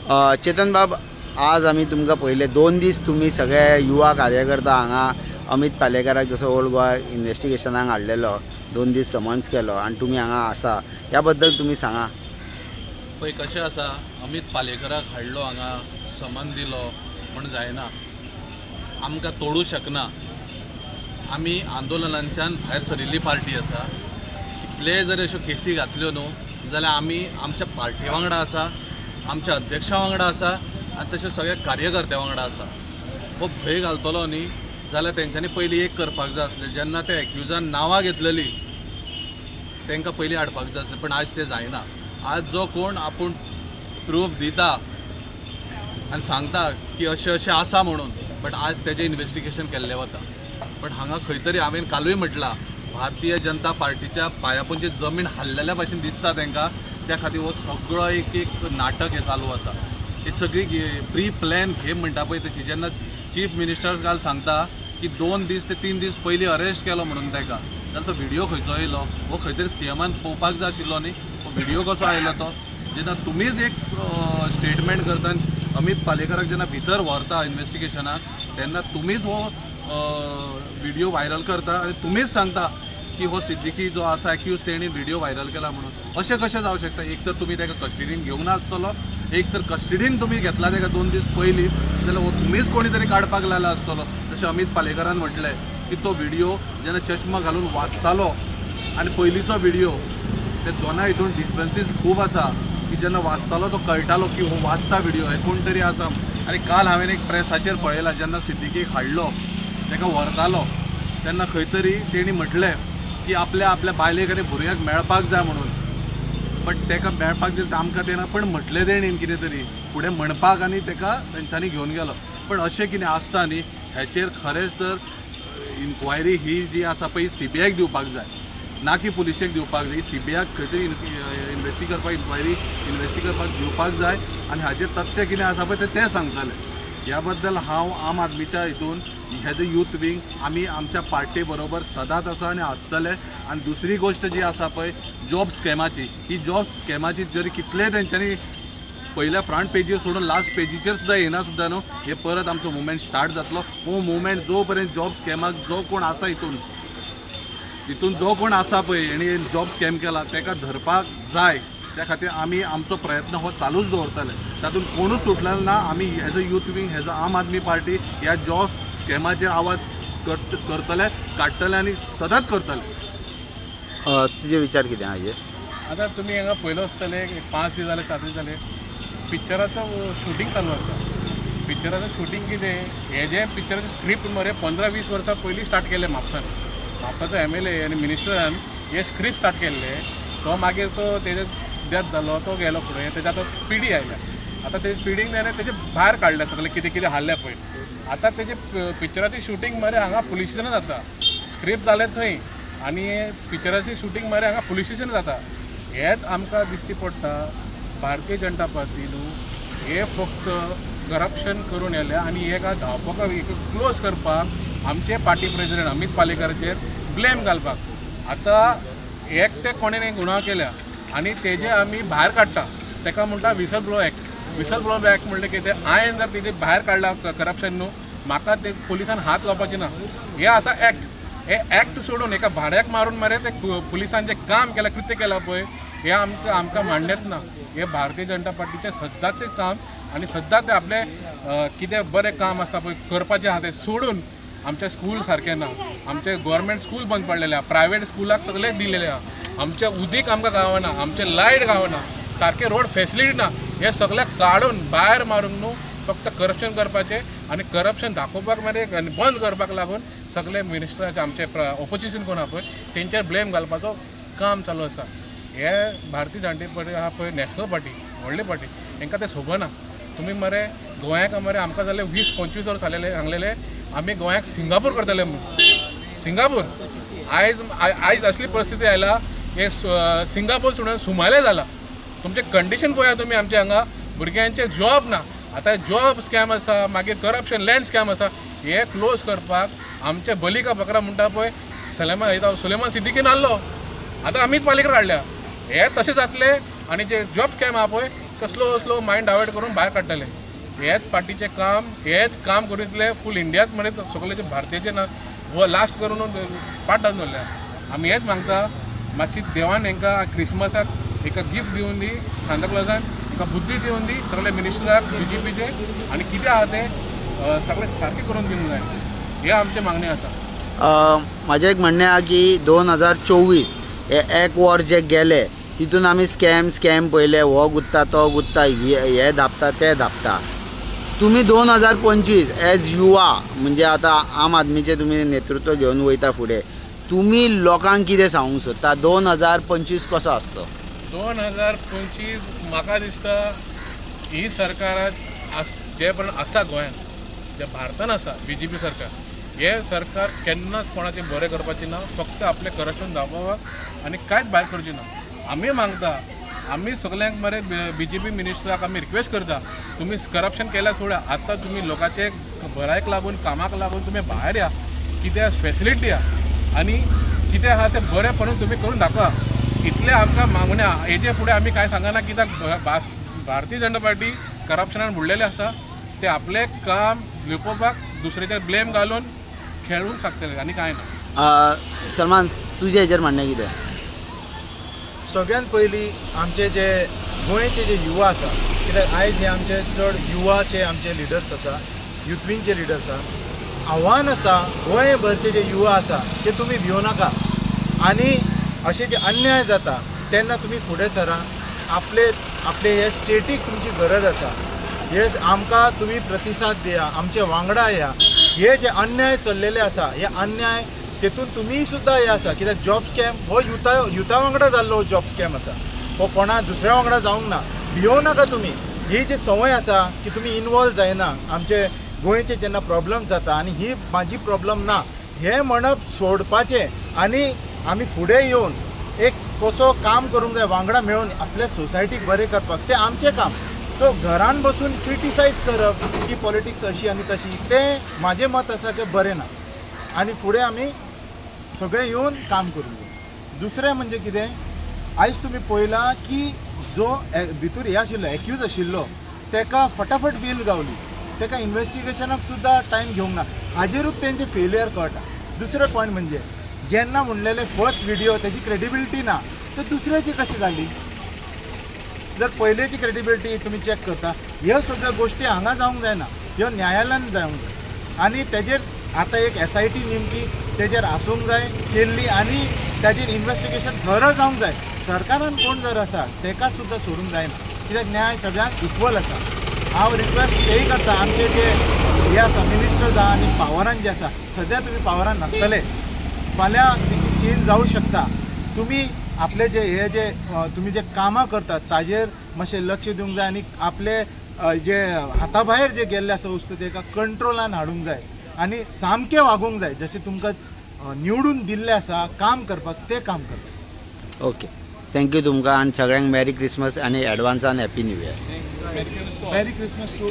चेतन बाब, आज आम्ही तुमकां पहिले 2 दीस तुम्ही सगळे युवा कार्यकर्ता हांगा अमित पालेकराक जसो ओल्ड गोवा इन्व्हेस्टिगेशनाक हाडलेलो 2 दीस समन्स केलो आणि तुम्ही हांगा आसा, ह्या बद्दल तुम्ही सांगा। पळय कशें आसा, अमित पालेकराक हाडलो हांगा समन दिलो म्हण जायना, आमकां तोडू शकना। आमी आंदोलनांच्यान भायर सरिल्ली पार्टी आसा। कितलेय जर अश्यो केसी घातल्यो न्हू जाल्यार आमी आमच्या पार्टी वांगडा आसा, आमच्या अध्यक्षा वांगडा आसा आनी तशें सगळ्या कार्यकर्त्यां वांगडा आसा। हो भंय घालतलो न्ही जाल्यार तेंच्यांनी पयलीं एक करपाक जाय आसलें, जेन्ना ते एक्युजान नांवां घेतलेली तांकां पयलीं हाडपाक जाय आसलें, पण आज तें जायना। आज जो कोण आपूण प्रूफ दिता आनी सांगता की अशें अशें आसा म्हणून, बट आज तेजें इन्व्हेस्टिगेशन केल्लें वता। बट हांगा खंय तरी हांवें कालूय म्हटलां, भारतीय जनता पार्टीच्या पांयापोंची जमीन हल्लेल्या भाशेन दिसता तांकां, त्या खातीर हो सगळो एक नाटक हे चालू आसा। ही सगळी प्री प्लॅन गेम म्हणटा पळय तशी। जेन्ना चीफ मिनिस्टर काल सांगता की 2 दीस ते 3 दीस पयलीं अरेस्ट केलो म्हणून ताका, जाल्यार तो व्हिडिओ खंयचो येयलो? हो खंय तरी सीएमान पळोवपाक जाय आशिल्लो न्ही, हो व्हिडिओ कसो आयलो तो? जेन्ना तुमीच एक स्टेटमेंट करता, अमित पालेकराक जेन्ना भितर व्हरता इन्व्हेस्टिगेशनाक, तेन्ना तुमीच हो व्हिडिओ व्हायरल करता आनी तुमीच सांगता की हो सिद्दीकी जो आसा एक्यूज तेणी व्हिडिओ व्हायरल केला म्हणून। अशें कशें जावं शकता? एक तर तुमी ताका कस्टडीन घेवंक ना आसतलो, एक तर कस्टडीन तुमी घेतला ताका 2 दीस पयलीं, जाल्यार हो तुमीच कोणी तरी काडपाक लायला आसतलो। जशें अमित पालेकरान म्हटलें की तो व्हिडिओ जेन्ना चश्मा घालून वाचतालो आनी पयलींचो व्हिडिओ, ते दोना हितून डिफरन्सीस खूब आसा। की जेन्ना वाचतालो तो कळटालो की हो वाचता व्हिडिओ, हे कोण तरी आसा। आनी काल हांवें एक प्रेसाचेर पळयलां, जेन्ना सिद्दीकीक हाडलो ताका व्हरतालो तेन्ना खंय तरी तेणी म्हटलें की आपल्या बायलेक आनी भुरग्याक मेळपाक जाय म्हणून, बट ताका मेळपाक जाय आमकां तेन्ना पण म्हटलें तेणीन कितें तरी फुडें म्हणपाक, आनी ताका तेंच्यांनी घेवन गेलो। पण अशें कितें आसता न्ही, हेचेर खरेंच तर इन्क्वायरी ही जी आसा पळय CBIक दिवपाक जाय, ना की पुलिशेक दिवपाक जाय। CBIक खंय तरी इन्व्हेस्टी करपाक इन्व्हेस्टी करपाक दिवपाक जाय आनी हाजेर तथ्य कितें आसा पळय ते सांगतले। ह्या बद्दल हांव आम आदमीच्या हितून हेज यूथ विंग आमी आमच्या पार्टी बरोबर सदांच आसा आनी आसतले। आनी दुसरी गोश्ट जी आसा पळय जॉब स्कॅमाची, ही जॉब स्कॅमाची जरी कितले तेंच्यांनी पयल्या फ्रंट पेजीर सोडून लास्ट पेजीचेर सुद्दां येना सुद्दां न्हू, हे परत आमचो मुवमेंट स्टार्ट जातलो। हो मुवमेंट जो पर्यंत जॉब स्कॅमाक जो कोण आसा हितून जो कोण आसा पळय हेणी जॉब स्कॅम केला ताका धरपाक जाय, त्या खातीर आमी आमचो प्रयत्न हो चालूच दवरतले। तातूंत कोणूच सुटलेलो ना। आमी has a youth wing, has a आम आदमी पार्टी ह्या जॉब स्कॅमाचेर आवाज करतले, काडटले आनी सदांच करतले। तुजे विचार कितें हाजेर? आतां तुमी हांगा पयलो आसतले 5 दीस जाले 7 दीस जाले पिक्चराचो शूटिंग चालू आसा। पिक्चराचो शूटिंग कितें, हे जे पिक्चराचें स्क्रिप्ट मरे 15-20 वर्सां पयलीं स्टार्ट केलें म्हापसाचो MLA आनी मिनिस्टरान हे स्क्रिप्ट स्टार्ट केल्ले। तो मागीर तो तेजे डेथ जालो, तो गेलो फुडें, तेजे आतां पिढी आयल्या। आतां तेजे पिढीक तेणें तेजे भायर काडलें सगळें कितें कितें हाडलें पळय। आतां तेजे पिक्चराची शूटिंग मरे हांगा पुलीस स्टेशनान जाता, स्क्रिप्ट जालें थंय आनी पिक्चराची शूटिंग मरे हांगा पुलीस स्टेशन जाता। हेच आमकां दिश्टी पडटा भारतीय जनता पार्टी न्हू हे फक्त करप्शन करून येले आनी हेका धांवपाक क्लोज करपाक आमचे पार्टी प्रेसिडेंट अमित पालेकराचेर ब्लेम घालपाक। आतां एकटे कोणें गुन्हा केल्या आनी तेजे आमी भायर काडटा, ताका म्हणटा whistle blow act. Whistle blow act म्हणलें कितें, हांवें जर तेजे भायर काडला करप्शन न्हू, म्हाका ते पुलिसान हात लावपाचे ना, हे आसा एक्ट। हे एक्ट सोडून एका भाड्याक मारून मरे ते पुलिसान जे काम केलां, कृत्य केलां पळय, हे आमकां मांडत ना। हे भारतीय जनता पार्टीचे सद्दांचें काम आनी सद्दां ते आपले कितें बरें काम आसता पळय करपाचें आहा तें सोडून आमचे स्कूल सारके ना, आमचे गव्हर्मेंट स्कूल बंद पडलेले आहा, प्रायवेट स्कुलाक सगळे दिलेले आहा, आमचे उदीक आमकां गावना, आमचे लायट गावना, सारके रोड फेसिलिटी ना। हे सगळे काडून भायर मारून न्हू फक्त करप्शन करपाचें आनी करप्शन दाखोवपाक मरे बंद करपाक लागून सगळे मिनिस्टराचे आमचे ऑपोजिशन कोण आहा पळय तेंचेर ब्लेम घालपाचो काम चालू आसा। हे भारतीय जनता पार्टी आहा पळय नॅशनल पार्टी, व्हडली पार्टी, तांकां तें सोबना। तुमी मरे गोंयाक मरे आमकां जाले 20-25 वर्स सांगलेले आमी गोंयाक सिंगापूर करतले म्हणून। सिंगापूर आयज असली परिस्थिती आयला हे सिंगापूर सोडून सुमाले जाला। तुमचे कंडिशन पळया तुमी आमचे हांगा भुरग्यांचे जॉब ना, आतां जॉब स्कॅम आसा, मागीर करप्शन लँड स्कॅम आसा, हे क्लोज करपाक आमचे बलिका बकरा म्हणटा पळय सुलेमान सिद्दीकीन हाडलो, आतां अमित पालेकर हाडल्या। हे तशें जातले आनी जे जॉब स्कॅम आहा पळय कसलो असलो मायंड डायवर्ट करून भायर काडटले. हेच पार्टीचे काम, हेच काम करितले फूल इंडियात म्हणजे सगळ्याचे भारतीयाचे ना हो लास्ट करून पाठ डावन दवरल्या. आमी हेच मागता मातशी देवान हेंकां क्रिसमसाक एका गिफ्ट दिवन दी, सांता क्लॉजान एका बुद्धी दिवन दी सगळे मिनिस्टराक BJPचे आनी कितें आहा ते सगळे सारकें करून दिवंक जाय. हे आमचे मागणी आसा. माझे एक म्हणणें आहा की 2024 हे एक वर्स जे गेले तितून आमी स्कॅम पयले, हो गुत्ता तो गुत्ता, हे धापता ते धापता. तुम्ही 2025 एज युवा म्हणजे आता आम आदमीचे तुम्ही नेतृत्व घेवन वयता फुडें, तुम्ही लोकांक कितें सांगूंक सोदता 2025 कसो आसचो? 2025 म्हाका दिसता ही सरकार जे पण आसा गोंयांत, जे भारतान आसा BJP सरकार, हे सरकार केन्नाच कोणाचें बरें करपाचें ना, फक्त आपलें करप्शन दाखोवप आनी कांयच भायर करचें ना. आमी मागता, आमी सगळ्यांक मरे BJP मिनिस्टराक आमी रिक्वेस्ट करता, तुमी करप्शन केल्या सोडा, आतां तुमी लोकांचे भलायक लागून कामाक लागून तुमी भायर या, कितें फेसिलिटी या आनी कितें आहा तें बरेंपणून तुमी करून दाखवा. इतलें आमकां मागण्या. हेजे फुडें आमी कांय सांगना, कित्याक भारतीय जनता पार्टी करप्शनान बुडलेले आसता. ते आपलें काम लिपोवपाक दुसऱ्याचेर ब्लेम घालून खेळूंक शकतले आनी कांय ना. सलमान, तुजें हेजेर म्हणणें कितें? सगळ्यात पयलीं आमचे जे गोंयचे जे युवा आसा, कित्याक आयज हे आमचे चड युवाचे आमचे लिडर्स आसा, युथविंगचे लिडर्स आसा. आव्हान आसा गोंयभरचे जे युवा आसा ते तुमी भिवू नाका आनी अशे जे अन्याय जाता तेन्ना तुमी फुडें सरा. आपले हे स्टेटीक तुमची गरज आसा. हे आमकां तुमी प्रतिसाद दिया, आमचे वांगडा या. हे जे अन्याय चल्लेले आसा, हे अन्याय तेतून तुमी सुद्दां हे आसा, कित्याक जॉब स्कॅम हो युथा वांगडा जाल्लो जॉब स्कॅम आसा, हो कोणा दुसऱ्या वांगडा जावंक ना. भिवू नाका तुमी. ही जी संवय आसा की तुमी इनवॉल्व जायना आमचे गोंयचे जेन्ना प्रॉब्लम जाता आनी ही म्हाजी प्रॉब्लम ना हे म्हणप सोडपाचें आनी आमी फुडें येवन एक कसो काम करूंक जाय वांगडा मेळून आपल्या सोसायटीक बरें करपाक. तें आमचें काम. तो घरान बसून क्रिटिसायज करप की पॉलिटिक्स अशी आनी तशी, तें म्हाजें मत आसा की बरें ना. आनी फुडें आमी सगळे येवन काम करूंक जाय. दुसरें म्हणजे कितें, आयज तुमी पळयलां की जो भितूर हे आशिल्लो एक्यूज आशिल्लो तेका फटाफट बेल गावली, तेका इन्व्हेस्टिगेशनाक सुद्दां टायम घेवंक ना. हाजेरूच तेंचे फेलियर कळटा. दुसरो पॉयंट म्हणजे जेन्ना म्हणलेले फर्स्ट व्हिडिओ तेजी क्रेडिबिलिटी ना, तर दुसऱ्याची कशी जाली? जर पयलेची क्रेडिबिलिटी तुमी चॅक करता, ह्यो सगळ्यो गोश्टी हांगा जावंक जायना, ह्यो न्यायालयान जावंक जाय. आनी तेजेर आतां एक SIT नेमकी तेजेर आसूंक जाय केल्ली आनी तेजेर इन्व्हेस्टिगेशन थरो जावंक जाय. सरकारान कोण जर आसा तेका सुद्दां सोडूंक जायना, कित्याक न्याय सगळ्यांक इक्वल आसा. हांव रिक्वेस्ट तेय करता, आमचे जे हे आसा मिनिस्टर्स आहा आनी पावरान जे आसा, सद्या तुमी पावरान नासतले, फाल्यां स्थिती चेंज जावं शकता. तुमी आपले जे तुमी जे कामां करतात ताजेर मातशें लक्ष दिवंक जाय आनी आपले जे हाता भायर जे गेल्ले आसा वस्तू तेका कंट्रोलान हाडूंक जाय आनी सामकें वागूंक जाय जशें तुमकां निवडून दिल्लें आसा काम करपाक, तें काम करपाक. ओके, थँक्यू तुमकां आनी सगळ्यांक मॅरी क्रिसमस आनी एडवान्सान happy new year. Merry Christmas. Merry Christmas to